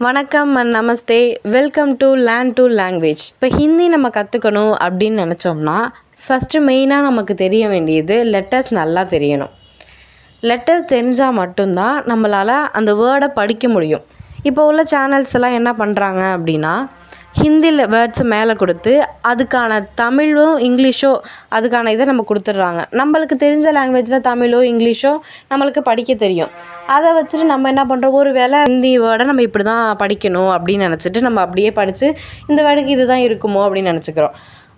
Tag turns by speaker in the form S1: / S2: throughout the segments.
S1: வணக்கம் and Namaste. Welcome to learn to language. இப்போ ஹிந்தி நம்ம கற்றுக்கணும் அப்படின்னு நினச்சோம்னா ஃபஸ்ட்டு மெயினாக நமக்கு தெரிய வேண்டியது லெட்டர்ஸ் நல்லா தெரியணும். லெட்டர்ஸ் தெரிஞ்சால் மட்டும்தான் நம்மளால் அந்த வேர்டை படிக்க முடியும். இப்போ உள்ள சேனல்ஸ் எல்லாம் என்ன பண்ணுறாங்க அப்படின்னா ஹிந்தியில் வேர்ட்ஸை மேலே கொடுத்து அதுக்கான தமிழோ இங்கிலீஷோ அதுக்கான இதை நம்ம கொடுத்துட்றாங்க. நம்மளுக்கு தெரிஞ்ச லாங்குவேஜில் தமிழோ இங்கிலீஷோ நம்மளுக்கு படிக்க தெரியும். அதை வச்சுட்டு நம்ம என்ன பண்ணுறோம், ஒரு வேளை ஹிந்தி வேர்டை நம்ம இப்படி தான் படிக்கணும் அப்படின்னு நினச்சிட்டு நம்ம அப்படியே படித்து இந்த வேர்டுக்கு இது தான் இருக்குமோ அப்படின்னு நினச்சிக்கிறோம்.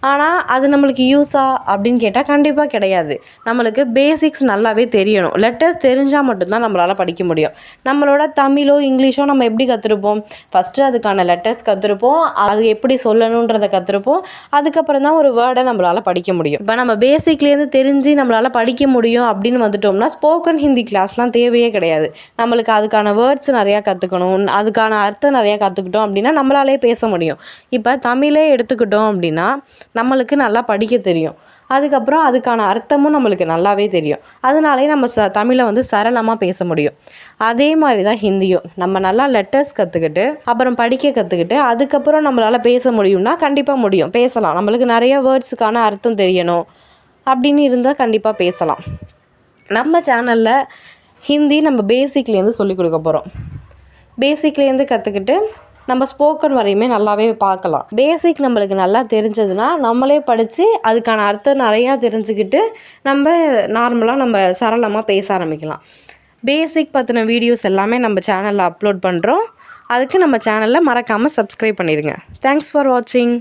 S1: ஆனால் அது நம்மளுக்கு யூஸா அப்படின்னு கேட்டால் கண்டிப்பாக கிடையாது. நம்மளுக்கு பேசிக்ஸ் நல்லாவே தெரியணும். லெட்டர்ஸ் தெரிஞ்சால் மட்டும்தான் நம்மளால் படிக்க முடியும். நம்மளோட தமிழோ இங்கிலீஷோ நம்ம எப்படி கற்றுருப்போம், ஃபஸ்ட்டு அதுக்கான லெட்டர்ஸ் கற்றுருப்போம், அது எப்படி சொல்லணுன்றதை கற்றுருப்போம். அதுக்கப்புறம் தான் ஒரு வேர்டை நம்மளால் படிக்க முடியும். இப்போ நம்ம பேசிக்லேருந்து தெரிஞ்சு நம்மளால் படிக்க முடியும் அப்படின்னு வந்துட்டோம்னா ஸ்போக்கன் ஹிந்தி கிளாஸ்லாம் தேவையே கிடையாது. நம்மளுக்கு அதுக்கான வேர்ட்ஸ் நிறையா கற்றுக்கணும், அதுக்கான அர்த்தம் நிறையா கற்றுக்கிட்டோம் அப்படின்னா நம்மளாலே பேச முடியும். இப்போ தமிழே எடுத்துக்கிட்டோம் அப்படின்னா நம்மளுக்கு நல்லா படிக்க தெரியும். அதுக்கப்புறம் அதுக்கான அர்த்தமும் நம்மளுக்கு நல்லாவே தெரியும். அதனாலே நம்ம தமிழை சரளமாக பேச முடியும். அதே மாதிரி தான் ஹிந்தியும். நம்ம நல்லா லெட்டர்ஸ் கற்றுக்கிட்டு அப்புறம் படிக்க கற்றுக்கிட்டு அதுக்கப்புறம் நம்மளால் பேச முடியும்னா கண்டிப்பாக முடியும், பேசலாம். நம்மளுக்கு நிறைய வேர்ட்ஸுக்கான அர்த்தம் தெரியணும் அப்படின்னு இருந்தால் கண்டிப்பாக பேசலாம். நம்ம சேனலில் ஹிந்தி நம்ம பேசிக்லேருந்து சொல்லிக் கொடுக்க போகிறோம். பேசிக்லேருந்து கற்றுக்கிட்டு நம்ம ஸ்போக்கன் வரையுமே நல்லாவே பார்க்கலாம். பேசிக் நம்மளுக்கு நல்லா தெரிஞ்சதுன்னா நம்மளே படித்து அதுக்கான அர்த்தம் நிறையா தெரிஞ்சுக்கிட்டு நம்ம நார்மலாக நம்ம சரளமாக பேச ஆரம்பிக்கலாம். பேசிக் பற்றின வீடியோஸ் எல்லாமே நம்ம சேனலில் அப்லோட் பண்ணுறோம். அதுக்கு நம்ம சேனலில் மறக்காமல் சப்ஸ்கிரைப் பண்ணிடுங்க. தேங்க்ஸ் ஃபார் வாட்சிங்.